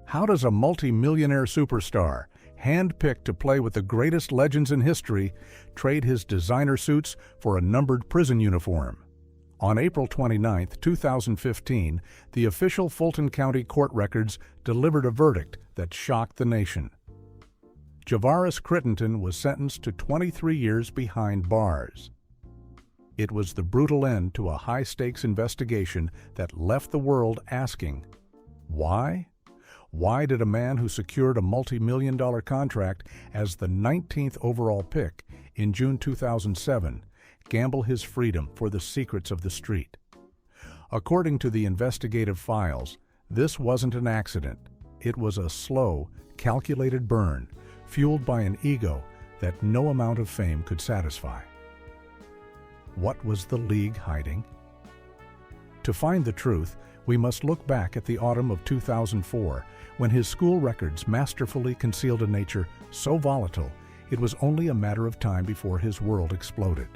How does a multi-millionaire superstar, hand-picked to play with the greatest legends in history, trade his designer suits for a numbered prison uniform? On April 29, 2015, the official Fulton County court records delivered a verdict that shocked the nation. Javaris Crittenton was sentenced to 23 years behind bars. It was the brutal end to a high-stakes investigation that left the world asking, why? Why did a man who secured a multi-million-dollar contract as the 19th overall pick in June 2007 gamble his freedom for the secrets of the street? According to the investigative files, this wasn't an accident. It was a slow, calculated burn, fueled by an ego that no amount of fame could satisfy. What was the league hiding? To find the truth, we must look back at the autumn of 2004, when his school records masterfully concealed a nature so volatile it was only a matter of time before his world exploded.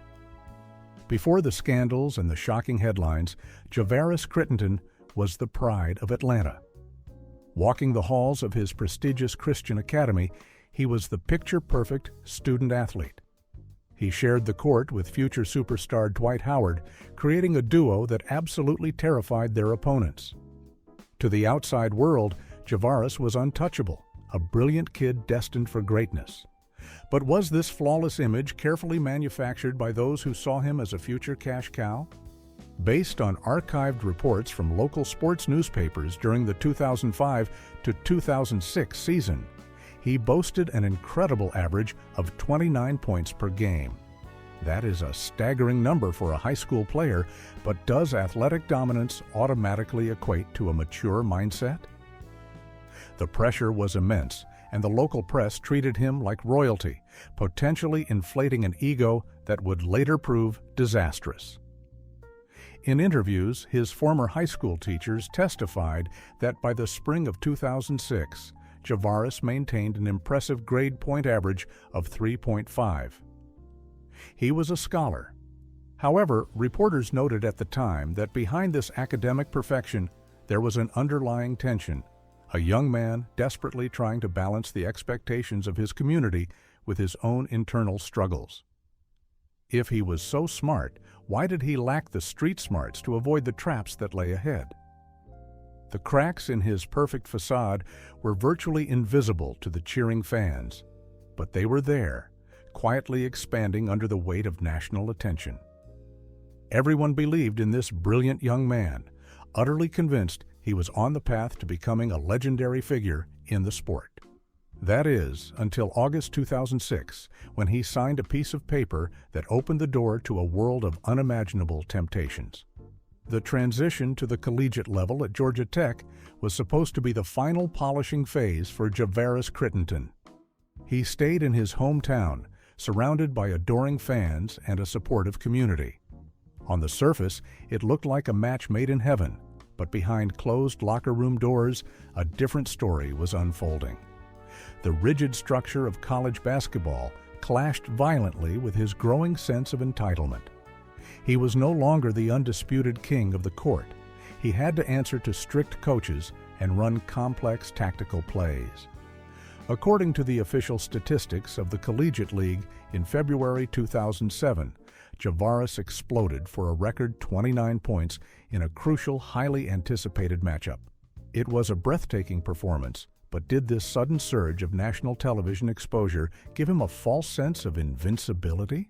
Before the scandals and the shocking headlines, Javaris Crittenton was the pride of Atlanta. Walking the halls of his prestigious Christian academy, he was the picture-perfect student-athlete. He shared the court with future superstar Dwight Howard, creating a duo that absolutely terrified their opponents. To the outside world, Javaris was untouchable, a brilliant kid destined for greatness. But was this flawless image carefully manufactured by those who saw him as a future cash cow? Based on archived reports from local sports newspapers during the 2005 to 2006 season, he boasted an incredible average of 29 points per game. That is a staggering number for a high school player, but does athletic dominance automatically equate to a mature mindset? The pressure was immense, and the local press treated him like royalty, potentially inflating an ego that would later prove disastrous. In interviews, his former high school teachers testified that by the spring of 2006, Javaris maintained an impressive grade point average of 3.5. He was a scholar. However, reporters noted at the time that behind this academic perfection, there was an underlying tension, a young man desperately trying to balance the expectations of his community with his own internal struggles. If he was so smart, why did he lack the street smarts to avoid the traps that lay ahead? The cracks in his perfect facade were virtually invisible to the cheering fans, but they were there, quietly expanding under the weight of national attention. Everyone believed in this brilliant young man, utterly convinced he was on the path to becoming a legendary figure in the sport. That is, until August 2006, when he signed a piece of paper that opened the door to a world of unimaginable temptations. The transition to the collegiate level at Georgia Tech was supposed to be the final polishing phase for Javaris Crittenton. He stayed in his hometown, surrounded by adoring fans and a supportive community. On the surface, it looked like a match made in heaven, but behind closed locker room doors, a different story was unfolding. The rigid structure of college basketball clashed violently with his growing sense of entitlement. He was no longer the undisputed king of the court. He had to answer to strict coaches and run complex tactical plays. According to the official statistics of the Collegiate League in February 2007, Javaris exploded for a record 29 points in a crucial, highly anticipated matchup. It was a breathtaking performance, but did this sudden surge of national television exposure give him a false sense of invincibility?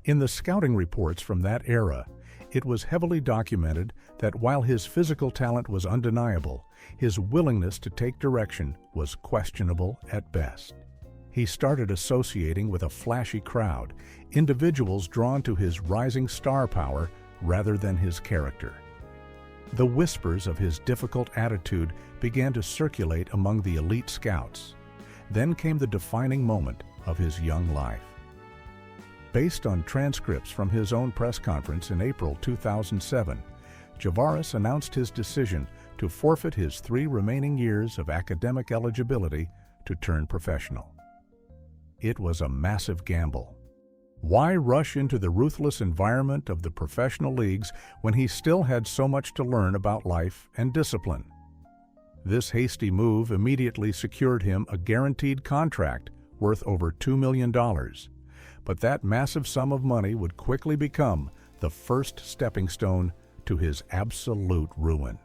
In the scouting reports from that era, it was heavily documented that while his physical talent was undeniable, his willingness to take direction was questionable at best. He started associating with a flashy crowd, individuals drawn to his rising star power rather than his character. The whispers of his difficult attitude began to circulate among the elite scouts. Then came the defining moment of his young life. Based on transcripts from his own press conference in April 2007, Javaris announced his decision to forfeit his 3 remaining years of academic eligibility to turn professional. It was a massive gamble. Why rush into the ruthless environment of the professional leagues when he still had so much to learn about life and discipline? This hasty move immediately secured him a guaranteed contract worth over $2 million. But that massive sum of money would quickly become the first stepping stone to his absolute ruin.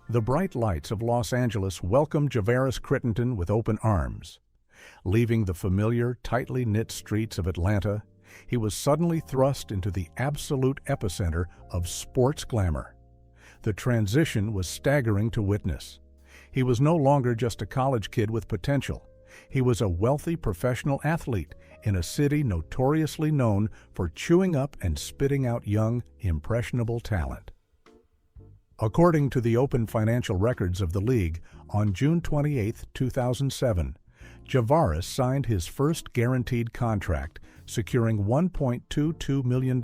The bright lights of Los Angeles welcomed Javaris Crittenton with open arms. Leaving the familiar, tightly knit streets of Atlanta, he was suddenly thrust into the absolute epicenter of sports glamour. The transition was staggering to witness. He was no longer just a college kid with potential. He was a wealthy professional athlete in a city notoriously known for chewing up and spitting out young, impressionable talent. According to the open financial records of the league, on June 28, 2007, Javaris signed his first guaranteed contract, securing $1.22 million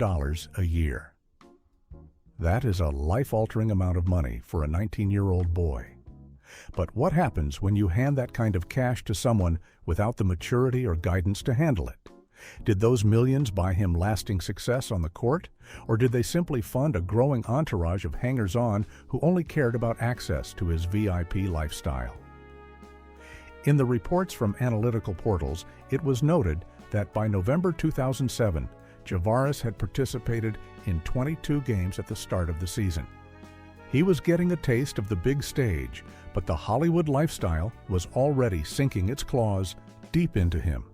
a year. That is a life-altering amount of money for a 19-year-old boy. But what happens when you hand that kind of cash to someone without the maturity or guidance to handle it? Did those millions buy him lasting success on the court, or did they simply fund a growing entourage of hangers-on who only cared about access to his VIP lifestyle? In the reports from analytical portals, it was noted that by November 2007, Javaris had participated in 22 games at the start of the season. He was getting a taste of the big stage, but the Hollywood lifestyle was already sinking its claws deep into him.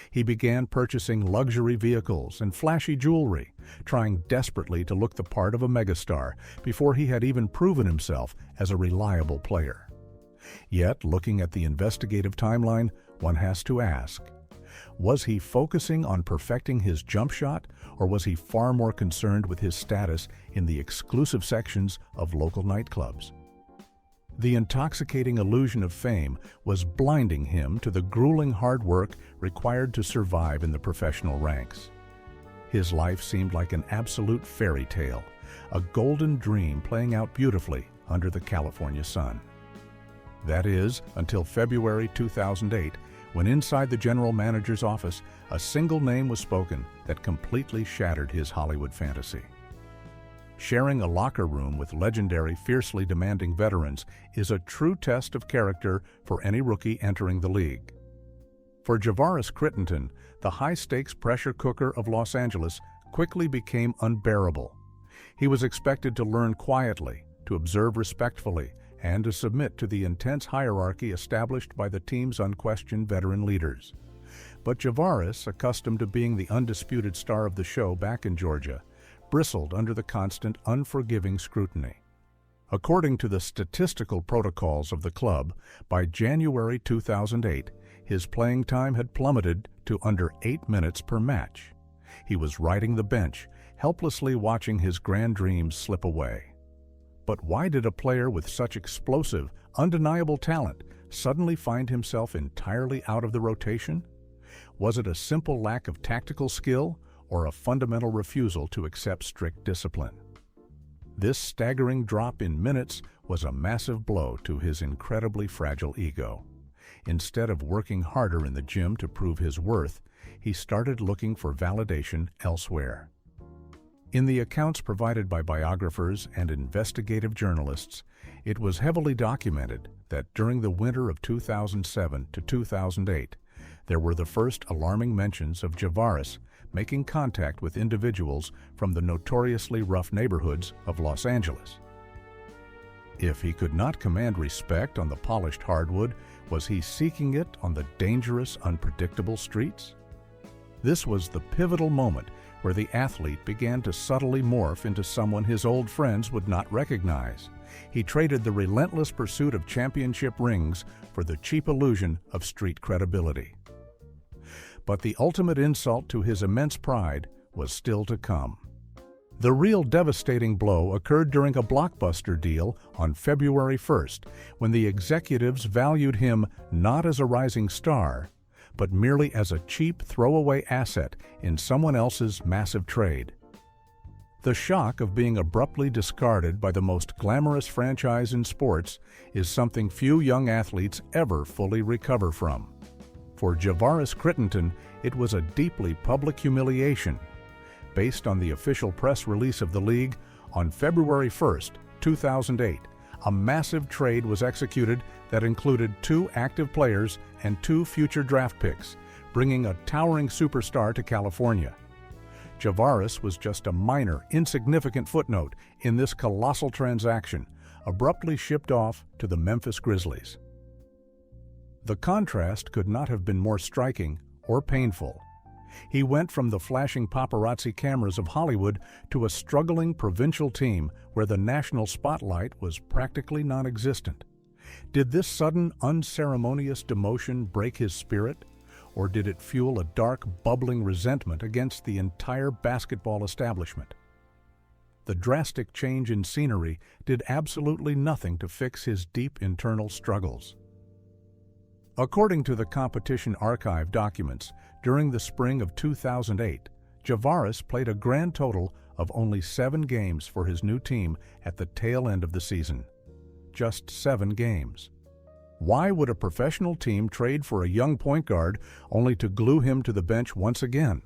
He began purchasing luxury vehicles and flashy jewelry, trying desperately to look the part of a megastar before he had even proven himself as a reliable player. Yet, looking at the investigative timeline, one has to ask, was he focusing on perfecting his jump shot, or was he far more concerned with his status in the exclusive sections of local nightclubs? The intoxicating illusion of fame was blinding him to the grueling hard work required to survive in the professional ranks. His life seemed like an absolute fairy tale, a golden dream playing out beautifully under the California sun. That is, until February 2008, when inside the general manager's office, a single name was spoken that completely shattered his Hollywood fantasy. Sharing a locker room with legendary, fiercely demanding veterans is a true test of character for any rookie entering the league. For Javaris Crittenton, the high-stakes pressure cooker of Los Angeles quickly became unbearable. He was expected to learn quietly, to observe respectfully, and to submit to the intense hierarchy established by the team's unquestioned veteran leaders. But Javaris, accustomed to being the undisputed star of the show back in Georgia, bristled under the constant, unforgiving scrutiny. According to the statistical protocols of the club, by January 2008, his playing time had plummeted to under 8 minutes per match. He was riding the bench, helplessly watching his grand dreams slip away. But why did a player with such explosive, undeniable talent suddenly find himself entirely out of the rotation? Was it a simple lack of tactical skill, or a fundamental refusal to accept strict discipline? This staggering drop in minutes was a massive blow to his incredibly fragile ego. Instead of working harder in the gym to prove his worth, he started looking for validation elsewhere. In the accounts provided by biographers and investigative journalists, it was heavily documented that during the winter of 2007 to 2008, there were the first alarming mentions of Javaris making contact with individuals from the notoriously rough neighborhoods of Los Angeles. If he could not command respect on the polished hardwood, was he seeking it on the dangerous, unpredictable streets? This was the pivotal moment where the athlete began to subtly morph into someone his old friends would not recognize. He traded the relentless pursuit of championship rings for the cheap illusion of street credibility. But the ultimate insult to his immense pride was still to come. The real devastating blow occurred during a blockbuster deal on February 1st, when the executives valued him not as a rising star, but merely as a cheap throwaway asset in someone else's massive trade. The shock of being abruptly discarded by the most glamorous franchise in sports is something few young athletes ever fully recover from. For Javaris Crittenton, it was a deeply public humiliation. Based on the official press release of the league, on February 1st, 2008, A massive trade was executed that included 2 active players and 2 future draft picks, bringing a towering superstar to California. Javaris was just a minor, insignificant footnote in this colossal transaction, abruptly shipped off to the Memphis Grizzlies. The contrast could not have been more striking or painful. He went from the flashing paparazzi cameras of Hollywood to a struggling provincial team where the national spotlight was practically non-existent. Did this sudden, unceremonious demotion break his spirit, or did it fuel a dark, bubbling resentment against the entire basketball establishment? The drastic change in scenery did absolutely nothing to fix his deep internal struggles. According to the Competition Archive documents, during the spring of 2008, Javaris played a grand total of only 7 games for his new team at the tail end of the season. Just 7 games. Why would a professional team trade for a young point guard only to glue him to the bench once again?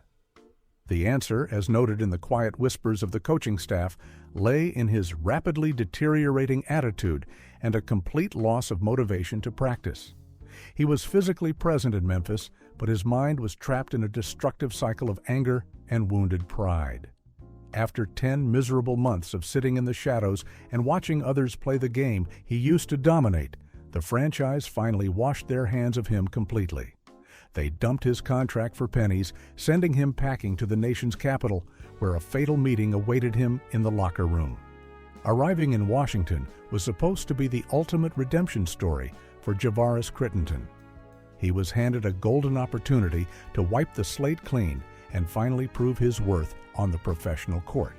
The answer, as noted in the quiet whispers of the coaching staff, lay in his rapidly deteriorating attitude and a complete loss of motivation to practice. He was physically present in Memphis, but his mind was trapped in a destructive cycle of anger and wounded pride. After 10 miserable months of sitting in the shadows and watching others play the game he used to dominate, the franchise finally washed their hands of him completely. They dumped his contract for pennies, sending him packing to the nation's capital, where a fatal meeting awaited him in the locker room. Arriving in Washington was supposed to be the ultimate redemption story for Javaris Crittenton. He was handed a golden opportunity to wipe the slate clean and finally prove his worth on the professional court.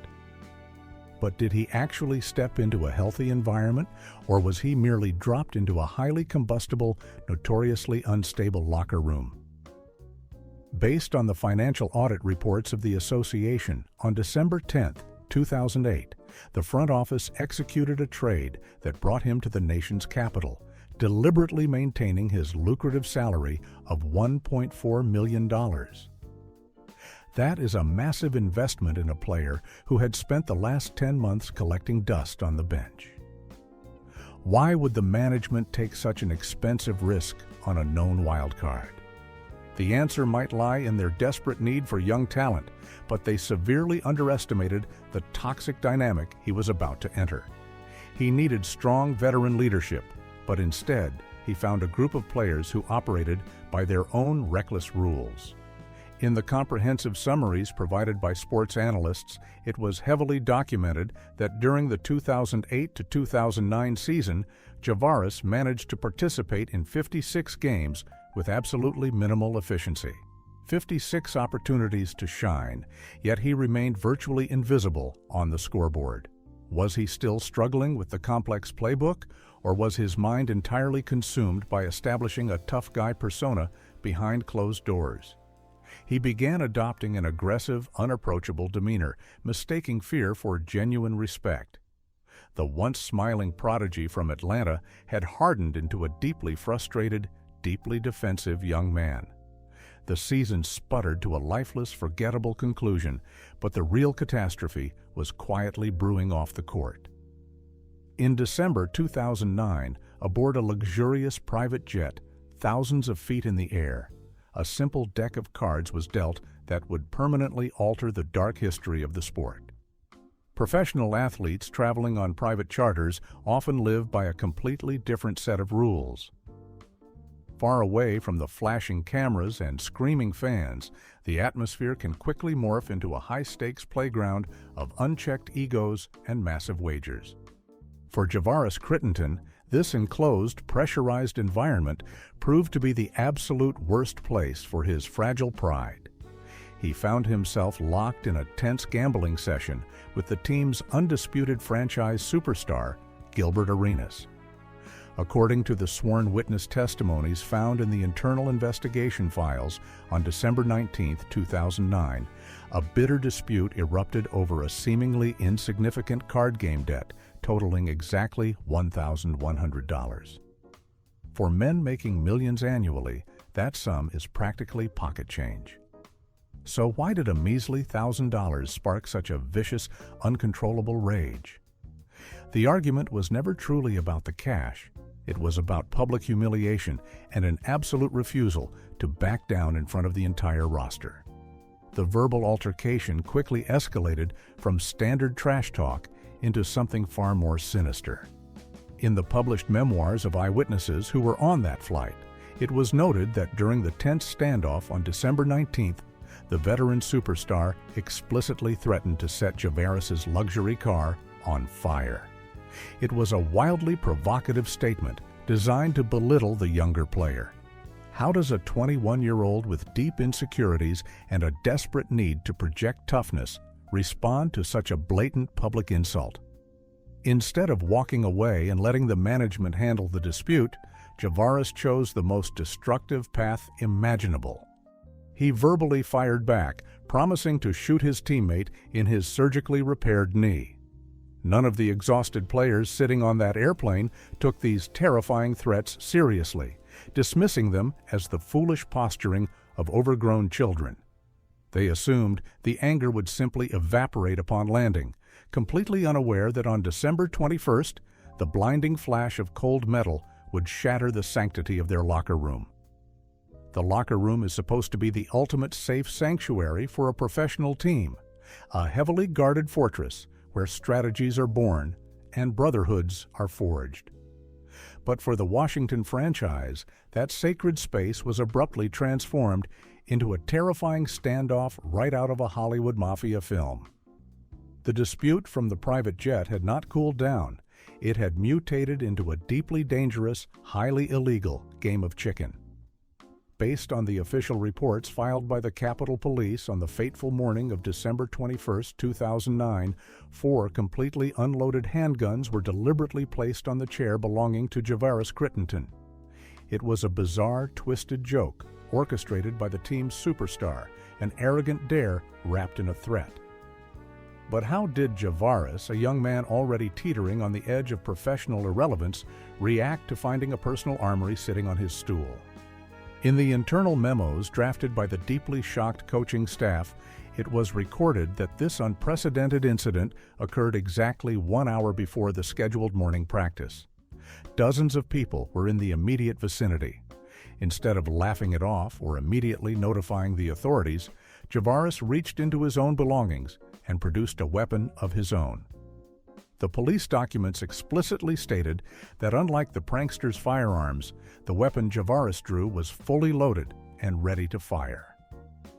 But did he actually step into a healthy environment, or was he merely dropped into a highly combustible, notoriously unstable locker room? Based on the financial audit reports of the association, on December 10, 2008, the front office executed a trade that brought him to the nation's capital, deliberately maintaining his lucrative salary of $1.4 million. That is a massive investment in a player who had spent the last 10 months collecting dust on the bench. Why would the management take such an expensive risk on a known wildcard? The answer might lie in their desperate need for young talent, but they severely underestimated the toxic dynamic he was about to enter. He needed strong veteran leadership, but instead, he found a group of players who operated by their own reckless rules. In the comprehensive summaries provided by sports analysts, it was heavily documented that during the 2008 to 2009 season, Javaris managed to participate in 56 games with absolutely minimal efficiency. 56 opportunities to shine, yet he remained virtually invisible on the scoreboard. Was he still struggling with the complex playbook, or was his mind entirely consumed by establishing a tough guy persona behind closed doors? He began adopting an aggressive, unapproachable demeanor, mistaking fear for genuine respect. The once smiling prodigy from Atlanta had hardened into a deeply frustrated, deeply defensive young man. The season sputtered to a lifeless, forgettable conclusion, but the real catastrophe was quietly brewing off the court. In December 2009, aboard a luxurious private jet, thousands of feet in the air, a simple deck of cards was dealt that would permanently alter the dark history of the sport. Professional athletes traveling on private charters often live by a completely different set of rules. Far away from the flashing cameras and screaming fans, the atmosphere can quickly morph into a high-stakes playground of unchecked egos and massive wagers. For Javaris Crittenton, this enclosed, pressurized environment proved to be the absolute worst place for his fragile pride. He found himself locked in a tense gambling session with the team's undisputed franchise superstar, Gilbert. According to the sworn witness testimonies found in the internal investigation files on December 19, 2009, a bitter dispute erupted over a seemingly insignificant card game debt totaling exactly $1,100. For men making millions annually, that sum is practically pocket change. So why did a measly $1,000 spark such a vicious, uncontrollable rage? The argument was never truly about the cash. It was about public humiliation and an absolute refusal to back down in front of the entire roster. The verbal altercation quickly escalated from standard trash talk into something far more sinister. In the published memoirs of eyewitnesses who were on that flight, it was noted that during the tense standoff on December 19th, the veteran superstar explicitly threatened to set Javaris's luxury car on fire. It was a wildly provocative statement designed to belittle the younger player. How does a 21-year-old with deep insecurities and a desperate need to project toughness respond to such a blatant public insult? Instead of walking away and letting the management handle the dispute, Javaris chose the most destructive path imaginable. He verbally fired back, promising to shoot his teammate in his surgically repaired knee. None of the exhausted players sitting on that airplane took these terrifying threats seriously, dismissing them as the foolish posturing of overgrown children. They assumed the anger would simply evaporate upon landing, completely unaware that on December 21st, the blinding flash of cold metal would shatter the sanctity of their locker room. The locker room is supposed to be the ultimate safe sanctuary for a professional team, a heavily guarded fortress where strategies are born and brotherhoods are forged. But for the Washington franchise, that sacred space was abruptly transformed into a terrifying standoff right out of a Hollywood mafia film. The dispute from the private jet had not cooled down. It had mutated into a deeply dangerous, highly illegal game of chicken. Based on the official reports filed by the Capitol Police on the fateful morning of December 21, 2009, 4 completely unloaded handguns were deliberately placed on the chair belonging to Javaris Crittenton. It was a bizarre, twisted joke orchestrated by the team's superstar, an arrogant dare wrapped in a threat. But how did Javaris, a young man already teetering on the edge of professional irrelevance, react to finding a personal armory sitting on his stool? In the internal memos drafted by the deeply shocked coaching staff, it was recorded that this unprecedented incident occurred exactly 1 hour before the scheduled morning practice. Dozens of people were in the immediate vicinity. Instead of laughing it off or immediately notifying the authorities, Javaris reached into his own belongings and produced a weapon of his own. The police documents explicitly stated that unlike the prankster's firearms, the weapon Javaris drew was fully loaded and ready to fire.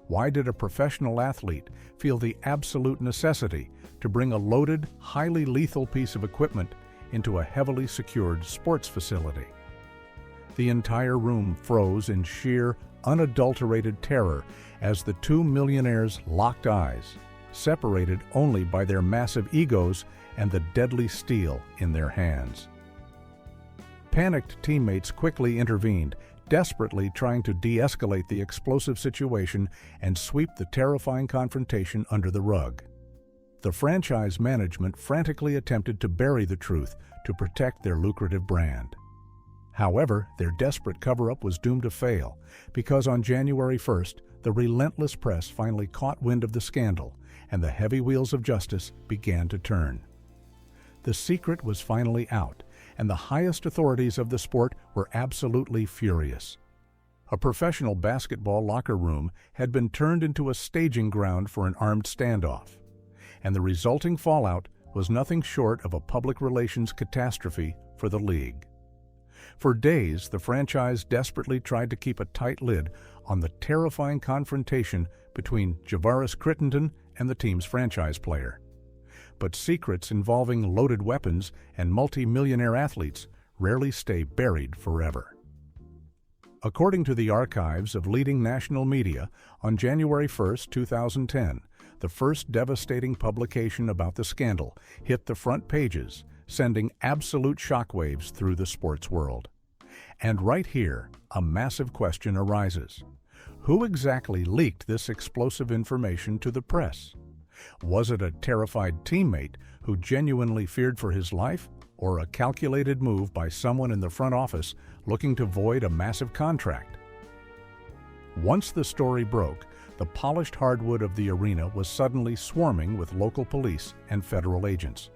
Why did a professional athlete feel the absolute necessity to bring a loaded, highly lethal piece of equipment into a heavily secured sports facility? The entire room froze in sheer, unadulterated terror as the 2 millionaires locked eyes, separated only by their massive egos and the deadly steel in their hands. Panicked teammates quickly intervened, desperately trying to de-escalate the explosive situation and sweep the terrifying confrontation under the rug. The franchise management frantically attempted to bury the truth to protect their lucrative brand. However, their desperate cover-up was doomed to fail because on January 1st, the relentless press finally caught wind of the scandal and the heavy wheels of justice began to turn. The secret was finally out, and the highest authorities of the sport were absolutely furious. A professional basketball locker room had been turned into a staging ground for an armed standoff, and the resulting fallout was nothing short of a public relations catastrophe for the league. For days, the franchise desperately tried to keep a tight lid on the terrifying confrontation between Javaris Crittenton and the team's franchise player. But secrets involving loaded weapons and multi-millionaire athletes rarely stay buried forever. According to the archives of leading national media, on January 1, 2010, the first devastating publication about the scandal hit the front pages, sending absolute shockwaves through the sports world. And right here, a massive question arises. Who exactly leaked this explosive information to the press? Was it a terrified teammate who genuinely feared for his life, or a calculated move by someone in the front office looking to void a massive contract? Once the story broke, the polished hardwood of the arena was suddenly swarming with local police and federal agents.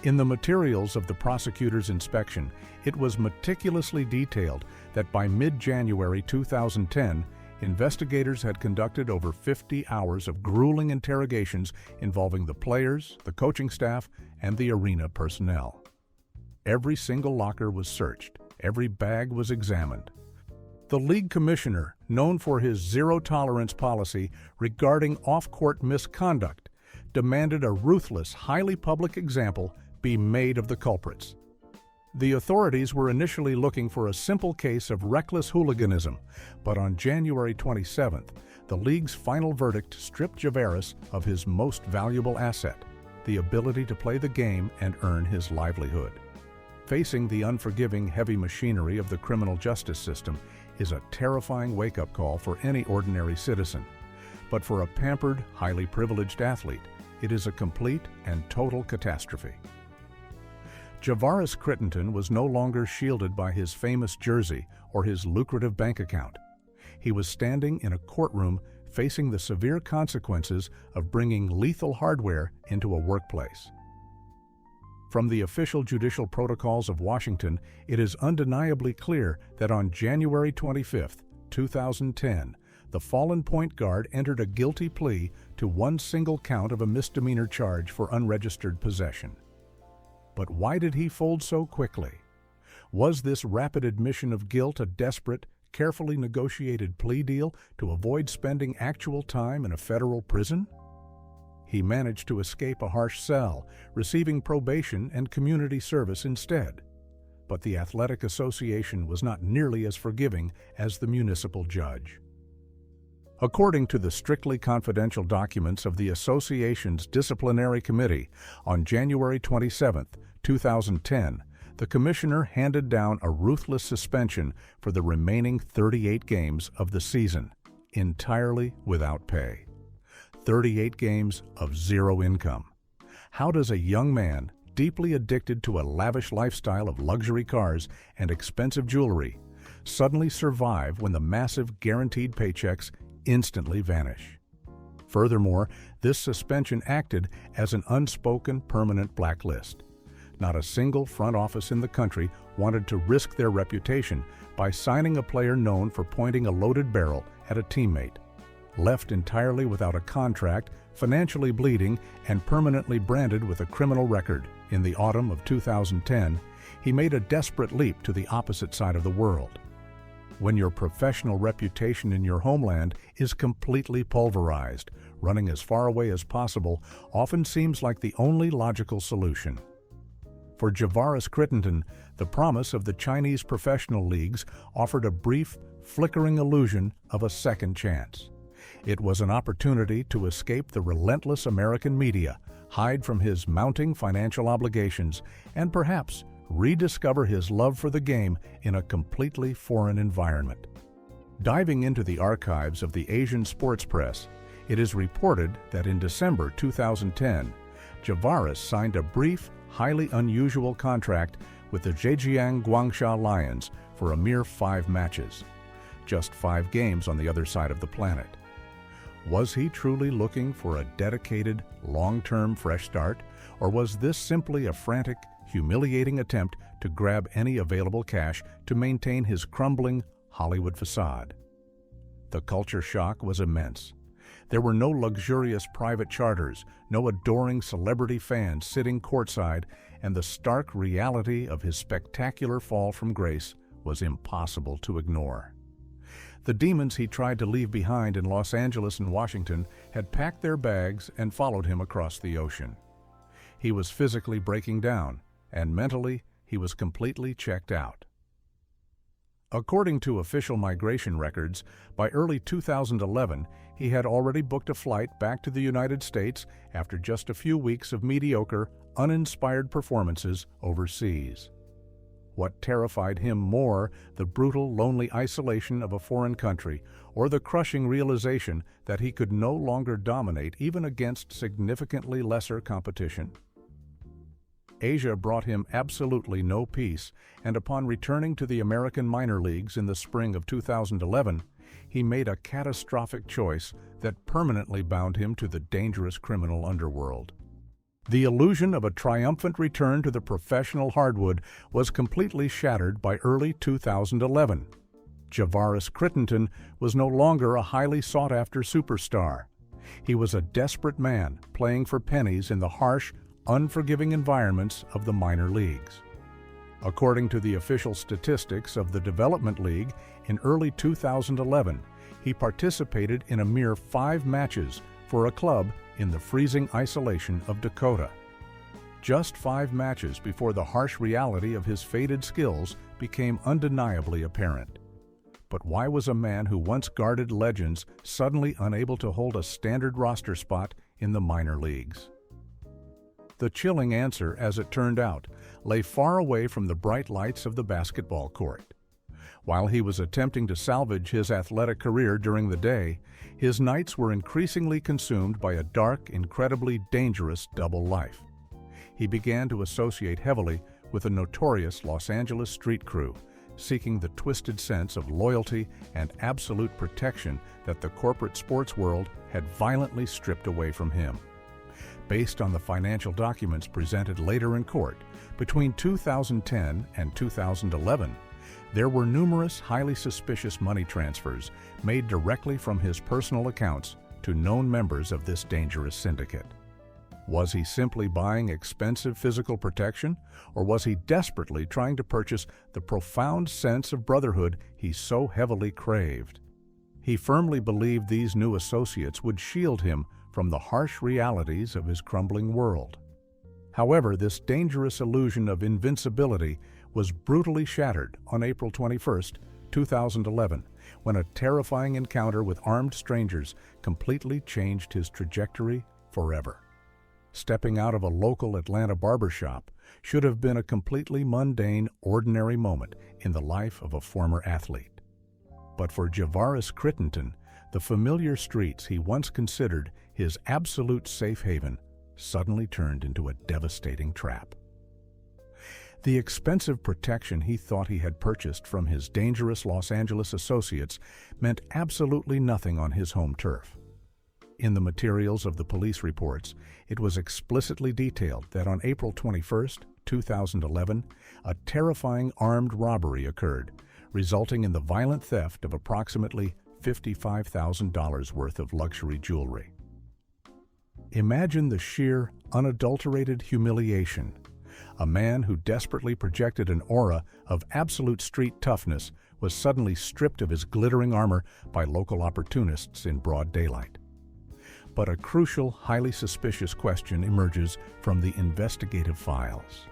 In the materials of the prosecutor's inspection, it was meticulously detailed that by mid-January 2010, investigators had conducted over 50 hours of grueling interrogations involving the players, the coaching staff, and the arena personnel. Every single locker was searched, every bag was examined. The league commissioner, known for his zero-tolerance policy regarding off-court misconduct, demanded a ruthless, highly public example be made of the culprits. The authorities were initially looking for a simple case of reckless hooliganism, but on January 27th, the league's final verdict stripped Javaris of his most valuable asset, the ability to play the game and earn his livelihood. Facing the unforgiving heavy machinery of the criminal justice system is a terrifying wake-up call for any ordinary citizen. But for a pampered, highly privileged athlete, it is a complete and total catastrophe. Javaris Crittenton was no longer shielded by his famous jersey or his lucrative bank account. He was standing in a courtroom facing the severe consequences of bringing lethal hardware into a workplace. From the official judicial protocols of Washington, it is undeniably clear that on January 25, 2010, the fallen point guard entered a guilty plea to one single count of a misdemeanor charge for unregistered possession. But why did he fold so quickly? Was this rapid admission of guilt a desperate, carefully negotiated plea deal to avoid spending actual time in a federal prison? He managed to escape a harsh cell, receiving probation and community service instead. But the Athletic Association was not nearly as forgiving as the municipal judge. According to the strictly confidential documents of the association's disciplinary committee, on January 27, 2010, the commissioner handed down a ruthless suspension for the remaining 38 games of the season, entirely without pay. 38 games of zero income. How does a young man, deeply addicted to a lavish lifestyle of luxury cars and expensive jewelry, suddenly survive when the massive guaranteed paychecks instantly vanish? Furthermore, this suspension acted as an unspoken permanent blacklist. Not a single front office in the country wanted to risk their reputation by signing a player known for pointing a loaded barrel at a teammate. Left entirely without a contract, financially bleeding, and permanently branded with a criminal record, in the autumn of 2010, he made a desperate leap to the opposite side of the world. When your professional reputation in your homeland is completely pulverized, running as far away as possible often seems like the only logical solution. For Javaris Crittenton, the promise of the Chinese professional leagues offered a brief, flickering illusion of a second chance. It was an opportunity to escape the relentless American media, hide from his mounting financial obligations, and perhaps rediscover his love for the game in a completely foreign environment. Diving into the archives of the Asian sports press, it is reported that in December 2010, Javaris signed a brief, highly unusual contract with the Zhejiang Guangxia Lions for a mere 5 matches. Just 5 games on the other side of the planet. Was he truly looking for a dedicated, long-term fresh start, or was this simply a frantic, humiliating attempt to grab any available cash to maintain his crumbling Hollywood facade? The culture shock was immense. There were no luxurious private charters, no adoring celebrity fans sitting courtside, and the stark reality of his spectacular fall from grace was impossible to ignore. The demons he tried to leave behind in Los Angeles and Washington had packed their bags and followed him across the ocean. He was physically breaking down, and mentally, he was completely checked out. According to official migration records, by early 2011, he had already booked a flight back to the United States after just a few weeks of mediocre, uninspired performances overseas. What terrified him more, the brutal, lonely isolation of a foreign country, or the crushing realization that he could no longer dominate even against significantly lesser competition? Asia brought him absolutely no peace, and upon returning to the American minor leagues in the spring of 2011, he made a catastrophic choice that permanently bound him to the dangerous criminal underworld. The illusion of a triumphant return to the professional hardwood was completely shattered by early 2011. Javaris Crittenton was no longer a highly sought-after superstar. He was a desperate man playing for pennies in the harsh, unforgiving environments of the minor leagues. According to the official statistics of the Development League, in early 2011, he participated in a mere 5 matches for a club in the freezing isolation of Dakota. Just 5 matches before the harsh reality of his faded skills became undeniably apparent. But why was a man who once guarded legends suddenly unable to hold a standard roster spot in the minor leagues? The chilling answer, as it turned out, lay far away from the bright lights of the basketball court. While he was attempting to salvage his athletic career during the day, his nights were increasingly consumed by a dark, incredibly dangerous double life. He began to associate heavily with a notorious Los Angeles street crew, seeking the twisted sense of loyalty and absolute protection that the corporate sports world had violently stripped away from him. Based on the financial documents presented later in court, between 2010 and 2011, there were numerous highly suspicious money transfers made directly from his personal accounts to known members of this dangerous syndicate. Was he simply buying expensive physical protection, or was he desperately trying to purchase the profound sense of brotherhood he so heavily craved? He firmly believed these new associates would shield him from the harsh realities of his crumbling world. However, this dangerous illusion of invincibility was brutally shattered on April 21, 2011, when a terrifying encounter with armed strangers completely changed his trajectory forever. Stepping out of a local Atlanta barbershop should have been a completely mundane, ordinary moment in the life of a former athlete. But for Javaris Crittenton, the familiar streets he once considered his absolute safe haven suddenly turned into a devastating trap. The expensive protection he thought he had purchased from his dangerous Los Angeles associates meant absolutely nothing on his home turf. In the materials of the police reports, it was explicitly detailed that on April 21, 2011, a terrifying armed robbery occurred, resulting in the violent theft of approximately $55,000 worth of luxury jewelry. Imagine the sheer, unadulterated humiliation. A man who desperately projected an aura of absolute street toughness was suddenly stripped of his glittering armor by local opportunists in broad daylight. But a crucial, highly suspicious question emerges from the investigative files.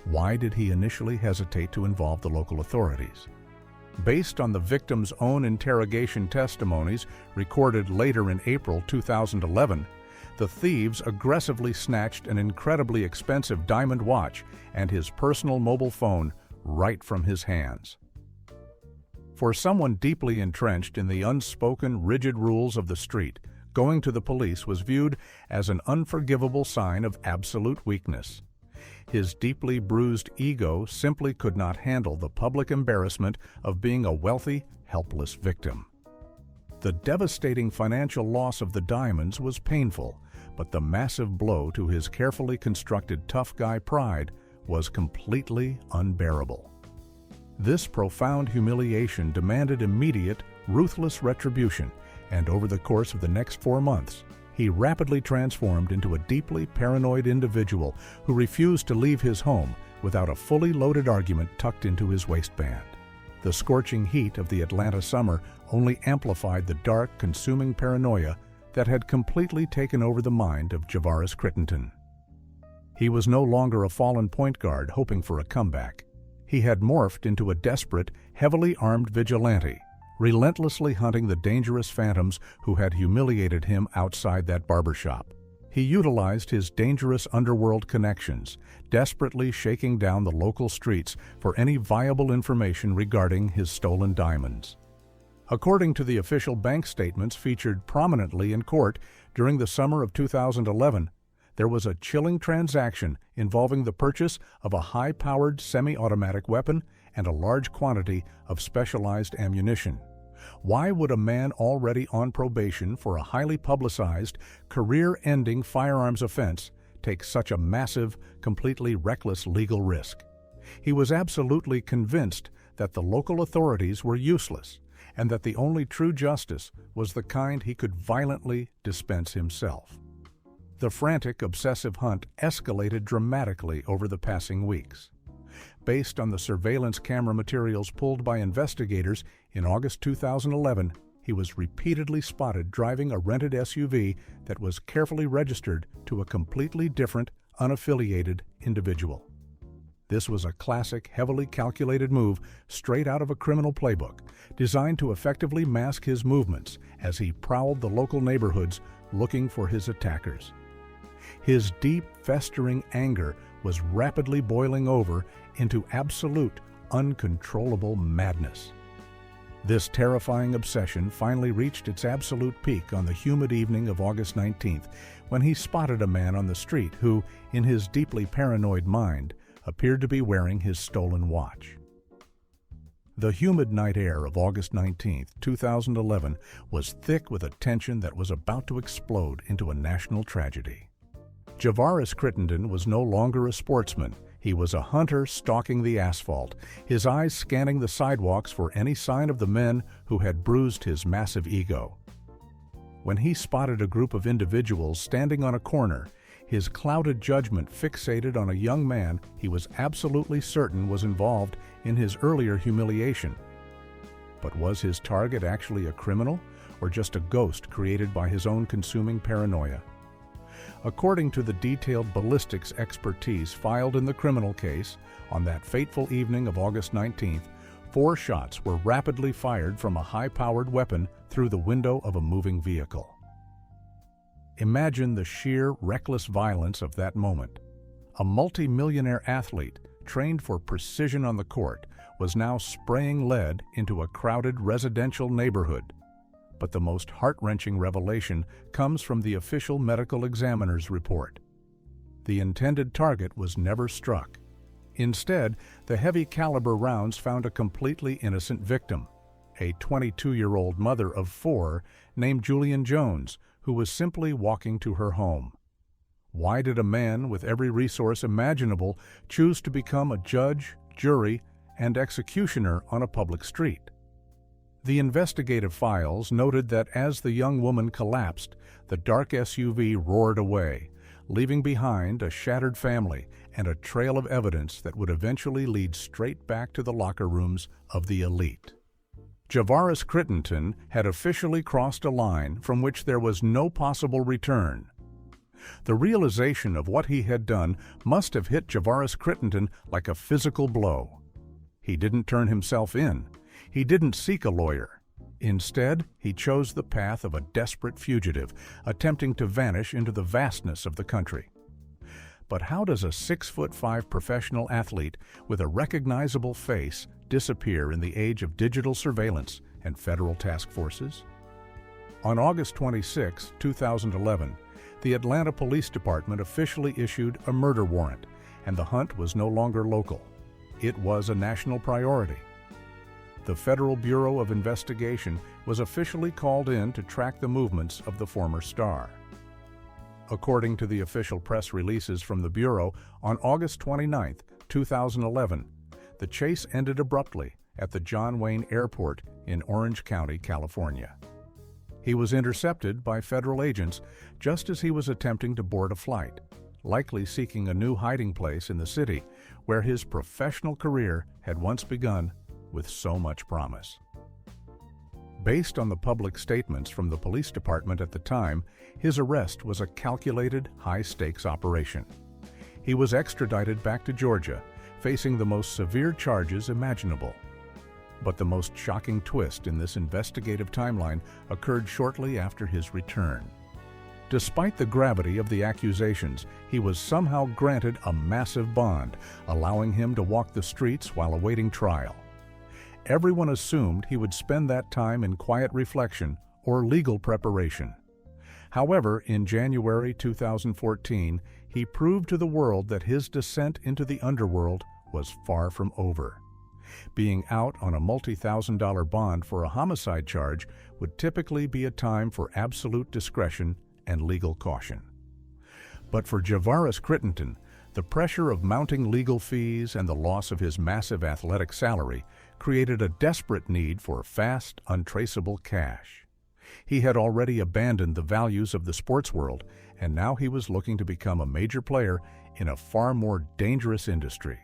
Why did he initially hesitate to involve the local authorities? Based on the victim's own interrogation testimonies recorded later in April 2011, the thieves aggressively snatched an incredibly expensive diamond watch and his personal mobile phone right from his hands. For someone deeply entrenched in the unspoken, rigid rules of the street, going to the police was viewed as an unforgivable sign of absolute weakness. His deeply bruised ego simply could not handle the public embarrassment of being a wealthy, helpless victim. The devastating financial loss of the diamonds was painful, but the massive blow to his carefully constructed tough guy pride was completely unbearable. This profound humiliation demanded immediate, ruthless retribution, and over the course of the next 4 months, he rapidly transformed into a deeply paranoid individual who refused to leave his home without a fully loaded argument tucked into his waistband. The scorching heat of the Atlanta summer only amplified the dark, consuming paranoia that had completely taken over the mind of Javaris Crittenton. He was no longer a fallen point guard hoping for a comeback. He had morphed into a desperate, heavily armed vigilante, relentlessly hunting the dangerous phantoms who had humiliated him outside that barbershop. He utilized his dangerous underworld connections, desperately shaking down the local streets for any viable information regarding his stolen diamonds. According to the official bank statements featured prominently in court during the summer of 2011, there was a chilling transaction involving the purchase of a high-powered semi-automatic weapon and a large quantity of specialized ammunition. Why would a man already on probation for a highly publicized, career-ending firearms offense take such a massive, completely reckless legal risk. He was absolutely convinced that the local authorities were useless and that the only true justice was the kind he could violently dispense himself. The frantic, obsessive hunt escalated dramatically over the passing weeks. Based on the surveillance camera materials pulled by investigators in August 2011, he was repeatedly spotted driving a rented SUV that was carefully registered to a completely different, unaffiliated individual. This was a classic, heavily calculated move straight out of a criminal playbook, designed to effectively mask his movements as he prowled the local neighborhoods looking for his attackers. His deep, festering anger was rapidly boiling over into absolute, uncontrollable madness. This terrifying obsession finally reached its absolute peak on the humid evening of August 19th, when he spotted a man on the street who, in his deeply paranoid mind, appeared to be wearing his stolen watch. The humid night air of August 19, 2011 was thick with a tension that was about to explode into a national tragedy. Javaris Crittenton was no longer a sportsman. He was a hunter stalking the asphalt, his eyes scanning the sidewalks for any sign of the men who had bruised his massive ego. When he spotted a group of individuals standing on a corner, his clouded judgment fixated on a young man he was absolutely certain was involved in his earlier humiliation. But was his target actually a criminal, or just a ghost created by his own consuming paranoia? According to the detailed ballistics expertise filed in the criminal case, on that fateful evening of August 19th, 4 shots were rapidly fired from a high-powered weapon through the window of a moving vehicle. Imagine the sheer, reckless violence of that moment. A multi-millionaire athlete, trained for precision on the court, was now spraying lead into a crowded residential neighborhood. But the most heart-wrenching revelation comes from the official medical examiner's report. The intended target was never struck. Instead, the heavy-caliber rounds found a completely innocent victim, a 22-year-old mother of 4 named Julian Jones, who was simply walking to her home. Why did a man with every resource imaginable choose to become a judge, jury, and executioner on a public street? The investigative files noted that as the young woman collapsed, the dark SUV roared away, leaving behind a shattered family and a trail of evidence that would eventually lead straight back to the locker rooms of the elite. Javaris Crittenton had officially crossed a line from which there was no possible return. The realization of what he had done must have hit Javaris Crittenton like a physical blow. He didn't turn himself in. He didn't seek a lawyer. Instead, he chose the path of a desperate fugitive, attempting to vanish into the vastness of the country. But how does a 6'5" professional athlete with a recognizable face disappear in the age of digital surveillance and federal task forces? On August 26, 2011, the Atlanta Police Department officially issued a murder warrant, and the hunt was no longer local. It was a national priority. The Federal Bureau of Investigation was officially called in to track the movements of the former star. According to the official press releases from the Bureau, on August 29, 2011, the chase ended abruptly at the John Wayne Airport in Orange County, California. He was intercepted by federal agents just as he was attempting to board a flight, likely seeking a new hiding place in the city where his professional career had once begun with so much promise. Based on the public statements from the police department at the time, his arrest was a calculated, high-stakes operation. He was extradited back to Georgia, facing the most severe charges imaginable. But the most shocking twist in this investigative timeline occurred shortly after his return. Despite the gravity of the accusations, he was somehow granted a massive bond, allowing him to walk the streets while awaiting trial. Everyone assumed he would spend that time in quiet reflection or legal preparation. However, in January 2014, he proved to the world that his descent into the underworld was far from over. Being out on a multi-thousand-dollar bond for a homicide charge would typically be a time for absolute discretion and legal caution. But for Javaris Crittenton, the pressure of mounting legal fees and the loss of his massive athletic salary created a desperate need for fast, untraceable cash. He had already abandoned the values of the sports world, and now he was looking to become a major player in a far more dangerous industry.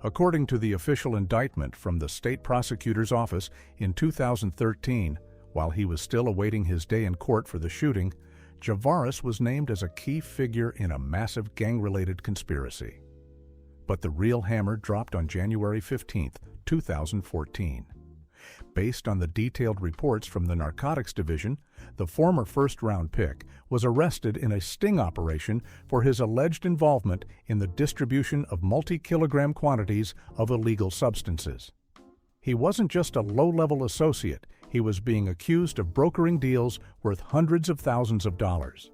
According to the official indictment from the state prosecutor's office in 2013, while he was still awaiting his day in court for the shooting, Javaris was named as a key figure in a massive gang-related conspiracy. But the real hammer dropped on January 15, 2014. Based on the detailed reports from the Narcotics Division, the former first-round pick was arrested in a sting operation for his alleged involvement in the distribution of multi-kilogram quantities of illegal substances. He wasn't just a low-level associate, he was being accused of brokering deals worth hundreds of thousands of dollars.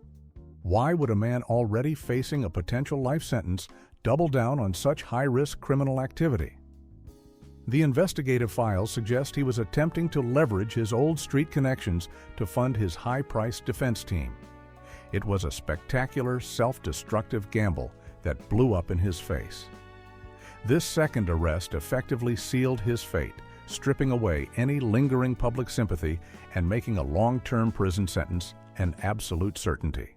Why would a man already facing a potential life sentence double down on such high-risk criminal activity? The investigative files suggest he was attempting to leverage his old street connections to fund his high-priced defense team. It was a spectacular, self-destructive gamble that blew up in his face. This second arrest effectively sealed his fate, stripping away any lingering public sympathy and making a long-term prison sentence an absolute certainty.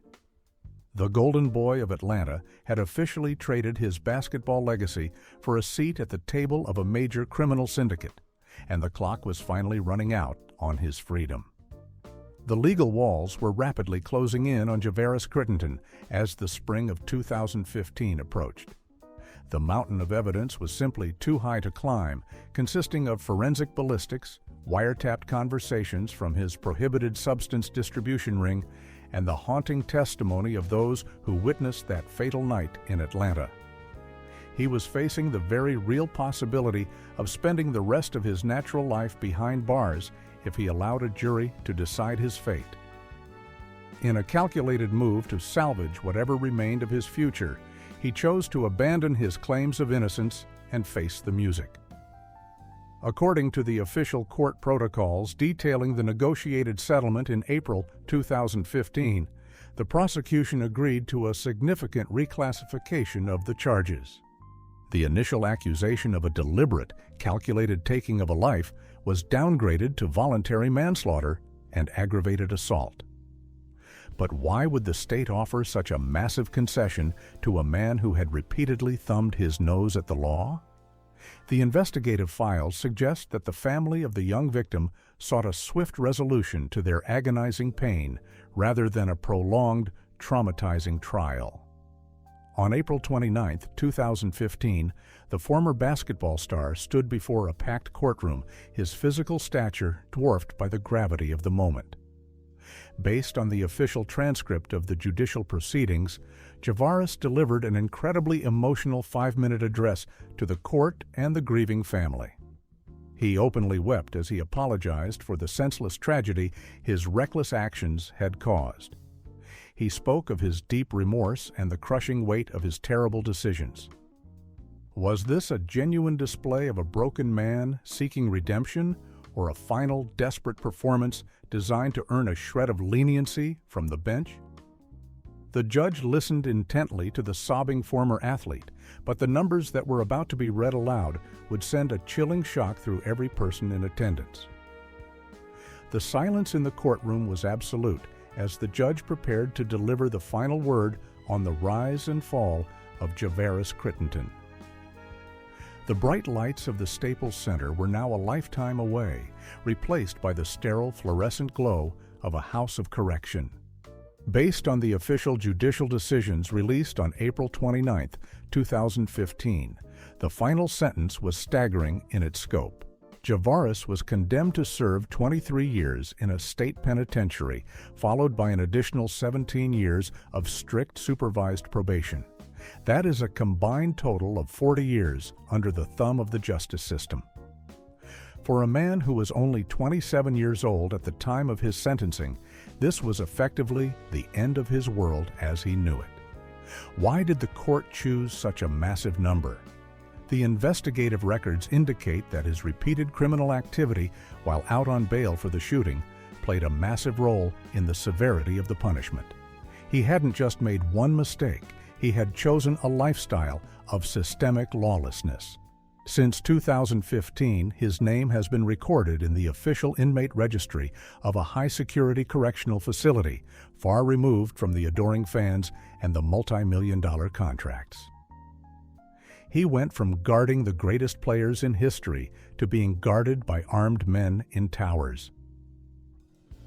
The Golden Boy of Atlanta had officially traded his basketball legacy for a seat at the table of a major criminal syndicate, and the clock was finally running out on his freedom. The legal walls were rapidly closing in on Javaris Crittenton as the spring of 2015 approached. The mountain of evidence was simply too high to climb, consisting of forensic ballistics, wiretapped conversations from his prohibited substance distribution ring, and the haunting testimony of those who witnessed that fatal night in Atlanta. He was facing the very real possibility of spending the rest of his natural life behind bars if he allowed a jury to decide his fate. In a calculated move to salvage whatever remained of his future, he chose to abandon his claims of innocence and face the music. According to the official court protocols detailing the negotiated settlement in April 2015, the prosecution agreed to a significant reclassification of the charges. The initial accusation of a deliberate, calculated taking of a life was downgraded to voluntary manslaughter and aggravated assault. But why would the state offer such a massive concession to a man who had repeatedly thumbed his nose at the law? The investigative files suggest that the family of the young victim sought a swift resolution to their agonizing pain rather than a prolonged, traumatizing trial. On April 29, 2015, the former basketball star stood before a packed courtroom, his physical stature dwarfed by the gravity of the moment. Based on the official transcript of the judicial proceedings, Javaris delivered an incredibly emotional 5-minute address to the court and the grieving family. He openly wept as he apologized for the senseless tragedy his reckless actions had caused. He spoke of his deep remorse and the crushing weight of his terrible decisions. Was this a genuine display of a broken man seeking redemption, or a final, desperate performance designed to earn a shred of leniency from the bench? The judge listened intently to the sobbing former athlete, but the numbers that were about to be read aloud would send a chilling shock through every person in attendance. The silence in the courtroom was absolute as the judge prepared to deliver the final word on the rise and fall of Javaris Crittenton. The bright lights of the Staples Center were now a lifetime away, replaced by the sterile fluorescent glow of a house of correction. Based on the official judicial decisions released on April 29, 2015, the final sentence was staggering in its scope. Javaris was condemned to serve 23 years in a state penitentiary, followed by an additional 17 years of strict supervised probation. That is a combined total of 40 years under the thumb of the justice system. For a man who was only 27 years old at the time of his sentencing, this was effectively the end of his world as he knew it. Why did the court choose such a massive number? The investigative records indicate that his repeated criminal activity while out on bail for the shooting played a massive role in the severity of the punishment. He hadn't just made one mistake, he had chosen a lifestyle of systemic lawlessness. Since 2015, his name has been recorded in the official inmate registry of a high-security correctional facility, far removed from the adoring fans and the multi-million-dollar contracts. He went from guarding the greatest players in history to being guarded by armed men in towers.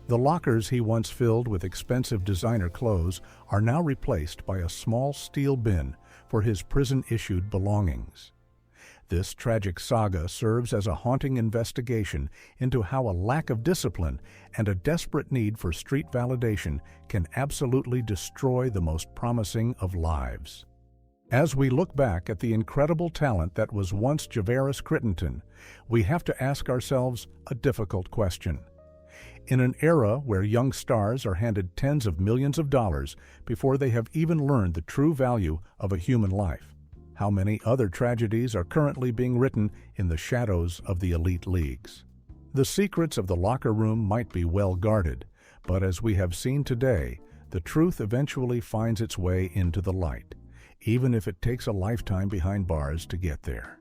The lockers he once filled with expensive designer clothes are now replaced by a small steel bin for his prison-issued belongings. This tragic saga serves as a haunting investigation into how a lack of discipline and a desperate need for street validation can absolutely destroy the most promising of lives. As we look back at the incredible talent that was once Javaris Crittenton, we have to ask ourselves a difficult question. In an era where young stars are handed tens of millions of dollars before they have even learned the true value of a human life, how many other tragedies are currently being written in the shadows of the elite leagues? The secrets of the locker room might be well guarded, but as we have seen today, the truth eventually finds its way into the light, even if it takes a lifetime behind bars to get there.